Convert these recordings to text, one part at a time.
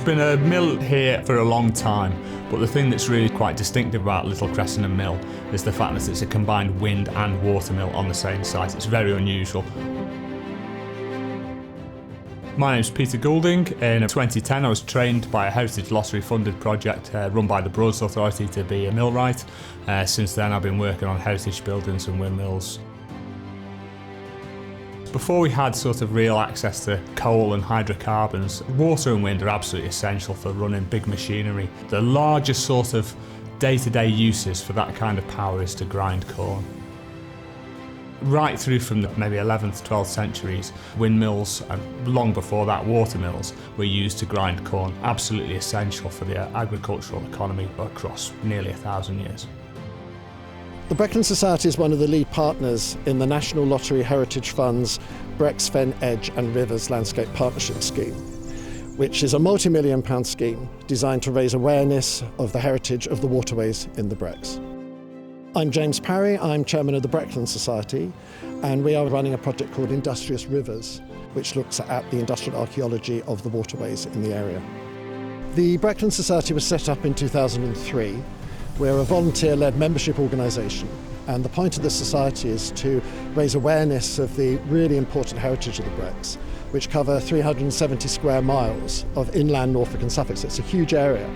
been a mill here for a long time, but the thing that's really quite distinctive about Little Cressingham Mill is the fact that it's a combined wind and water mill on the same site. It's very unusual. My name's Peter Goulding. In 2010 I was trained by a Heritage Lottery funded project run by the Broads Authority to be a millwright. Since then I've been working on heritage buildings and windmills. Before we had sort of real access to coal and hydrocarbons, water and wind are absolutely essential for running big machinery. The largest sort of day-to-day uses for that kind of power is to grind corn. Right through from the maybe 11th, 12th centuries, windmills and long before that water mills were used to grind corn, absolutely essential for the agricultural economy across nearly 1,000 years. The Breckland Society is one of the lead partners in the National Lottery Heritage Fund's Brecks, Fen, Edge and Rivers Landscape Partnership Scheme, which is a multi-million-pound scheme designed to raise awareness of the heritage of the waterways in the Brecks. I'm James Parry, I'm chairman of the Breckland Society, and we are running a project called Industrious Rivers, which looks at the industrial archaeology of the waterways in the area. The Breckland Society was set up in 2003. We're a volunteer-led membership organisation, and the point of the society is to raise awareness of the really important heritage of the Brecks, which cover 370 square miles of inland Norfolk and Suffolk. So it's a huge area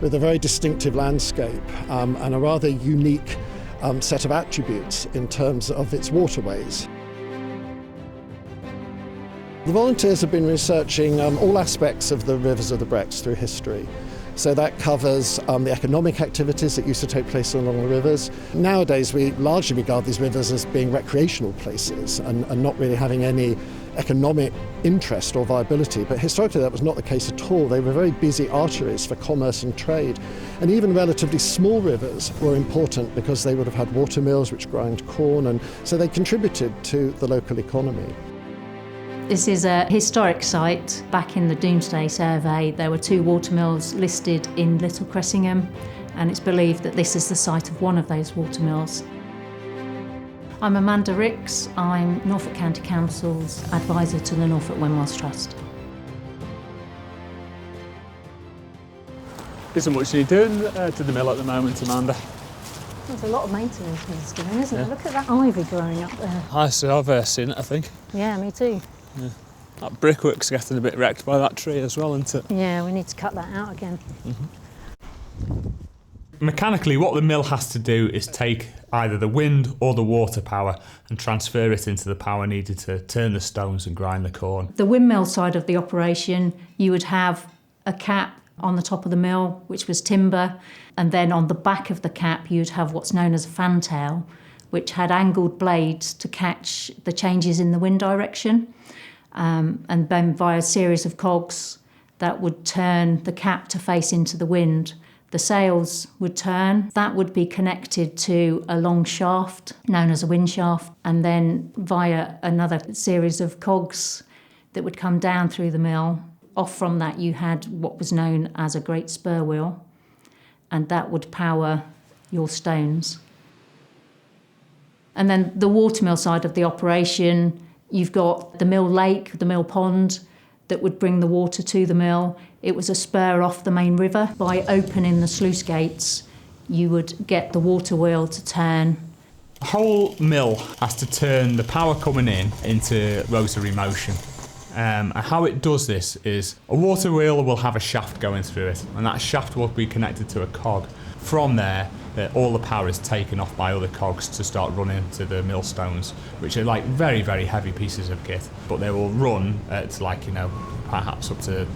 with a very distinctive landscape and a rather unique set of attributes in terms of its waterways. The volunteers have been researching all aspects of the rivers of the Brecks through history. So that covers the economic activities that used to take place along the rivers. Nowadays we largely regard these rivers as being recreational places and not really having any economic interest or viability, but historically that was not the case at all. They were very busy arteries for commerce and trade, and even relatively small rivers were important because they would have had water mills which grind corn, and so they contributed to the local economy. This is a historic site. Back in the Domesday Survey there were 2 water mills listed in Little Cressingham, and it's believed that this is the site of one of those water mills. I'm Amanda Ricks, I'm Norfolk County Council's advisor to the Norfolk Windmills Trust. Isn't much you doing to the mill at the moment, Amanda? There's a lot of maintenance needs doing, isn't there? Look at that ivy growing up there. I've seen it, I think. Yeah, me too. Yeah. That brickwork's getting a bit wrecked by that tree as well, isn't it? Yeah, we need to cut that out again. Mechanically, what the mill has to do is take either the wind or the water power and transfer it into the power needed to turn the stones and grind the corn. The windmill side of the operation, you would have a cap on the top of the mill, which was timber, and then on the back of the cap you'd have what's known as a fantail, which had angled blades to catch the changes in the wind direction, and then via a series of cogs that would turn the cap to face into the wind. The sails would turn. That would be connected to a long shaft known as a wind shaft, and then via another series of cogs that would come down through the mill. Off from that you had what was known as a great spur wheel, and that would power your stones. And then the watermill side of the operation, you've got the mill lake, the mill pond, that would bring the water to the mill. It was a spur off the main river. By opening the sluice gates, you would get the water wheel to turn. The whole mill has to turn the power coming in into rotary motion. And how it does this is a water wheel will have a shaft going through it, and that shaft will be connected to a cog. From there, all the power is taken off by other cogs to start running to the millstones, which are like very, very heavy pieces of kit, but they will run at perhaps up to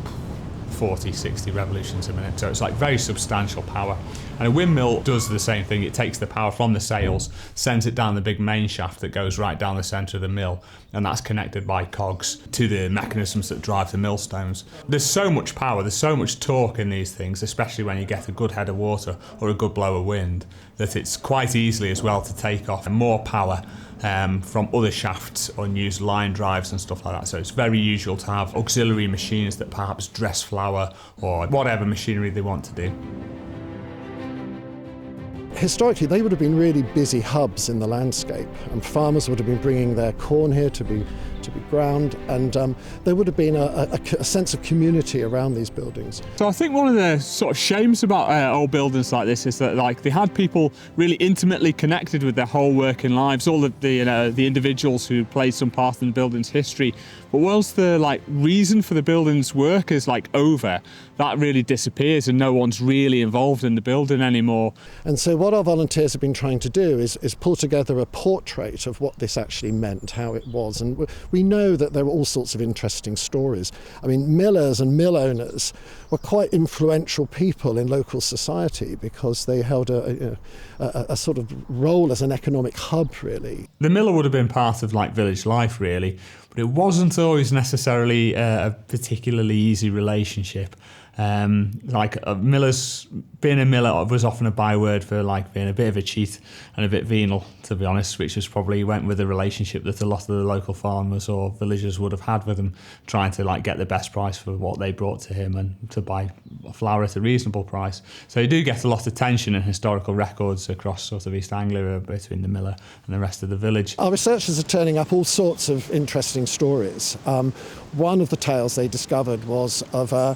40, 60 revolutions a minute. So it's like very substantial power. And a windmill does the same thing. It takes the power from the sails, sends it down the big main shaft that goes right down the centre of the mill, and that's connected by cogs to the mechanisms that drive the millstones. There's so much power, there's so much torque in these things, especially when you get a good head of water or a good blow of wind, that it's quite easily as well to take off more power from other shafts, unused line drives and stuff like that. So it's very usual to have auxiliary machines that perhaps dress flour or whatever machinery they want to do. Historically, they would have been really busy hubs in the landscape, and farmers would have been bringing their corn here to be to be ground, and there would have been a sense of community around these buildings. So I think one of the sort of shames about old buildings like this is that like they had people really intimately connected with their whole working lives, all of the individuals who played some part in the building's history. But once the like reason for the building's work is like over, that really disappears and no one's really involved in the building anymore. And so what our volunteers have been trying to do is pull together a portrait of what this actually meant, how it was. And we know that there were all sorts of interesting stories. I mean, millers and mill owners were quite influential people in local society because they held a sort of role as an economic hub, really. The miller would have been part of like village life, really, but it wasn't always necessarily a particularly easy relationship. Being a miller was often a byword for like being a bit of a cheat and a bit venal, to be honest, which was probably went with the relationship that a lot of the local farmers or villagers would have had with him, trying to like get the best price for what they brought to him and to buy flour at a reasonable price. So you do get a lot of tension in historical records across sort of East Anglia between the miller and the rest of the village. Our researchers are turning up all sorts of interesting stories. One of the tales they discovered was of a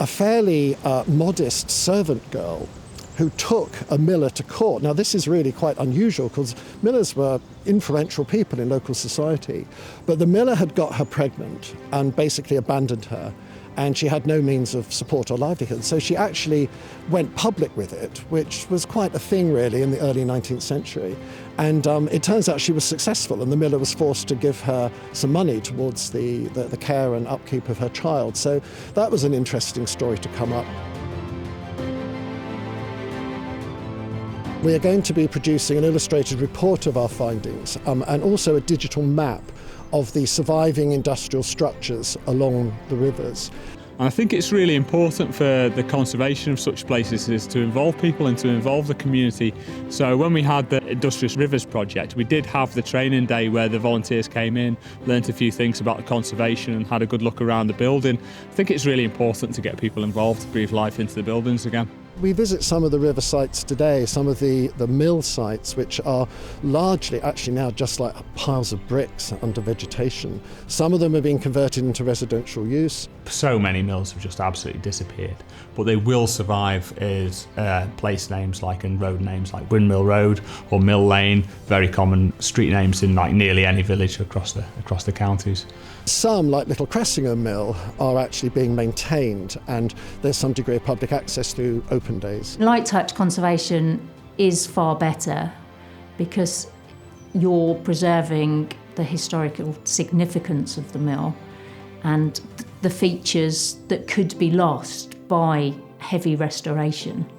fairly modest servant girl who took a miller to court. Now, this is really quite unusual because millers were influential people in local society, but the miller had got her pregnant and basically abandoned her, and she had no means of support or livelihood. So she actually went public with it, which was quite a thing really in the early 19th century. And it turns out she was successful, and the miller was forced to give her some money towards the care and upkeep of her child. So that was an interesting story to come up. We are going to be producing an illustrated report of our findings and also a digital map of the surviving industrial structures along the rivers. And I think it's really important for the conservation of such places is to involve people and to involve the community. So when we had the Industrious Rivers project, we did have the training day where the volunteers came in, learnt a few things about the conservation and had a good look around the building. I think it's really important to get people involved to breathe life into the buildings again. We visit some of the river sites today, some of the mill sites, which are largely actually now just like piles of bricks under vegetation. Some of them have been converted into residential use. So many mills have just absolutely disappeared, but they will survive as place names like and road names like Windmill Road or Mill Lane, very common street names in like nearly any village across the counties. Some, like Little Cressingham Mill, are actually being maintained, and there's some degree of public access through open days. Light touch conservation is far better because you're preserving the historical significance of the mill and the features that could be lost by heavy restoration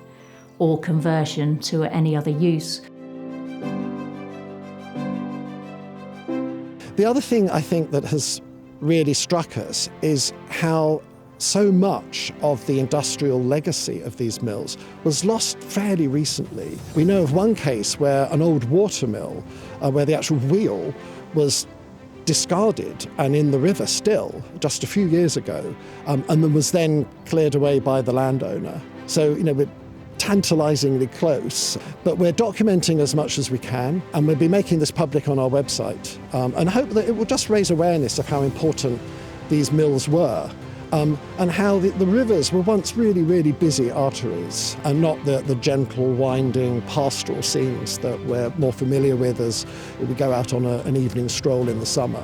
or conversion to any other use. The other thing I think that has really struck us is how so much of the industrial legacy of these mills was lost fairly recently. We know of one case where an old water mill, where the actual wheel was discarded and in the river still just a few years ago, and then was then cleared away by the landowner. So, we're tantalisingly close, but we're documenting as much as we can, and we'll be making this public on our website, and hope that it will just raise awareness of how important these mills were, and how the rivers were once really, really busy arteries and not the gentle, winding pastoral scenes that we're more familiar with as we go out on an evening stroll in the summer.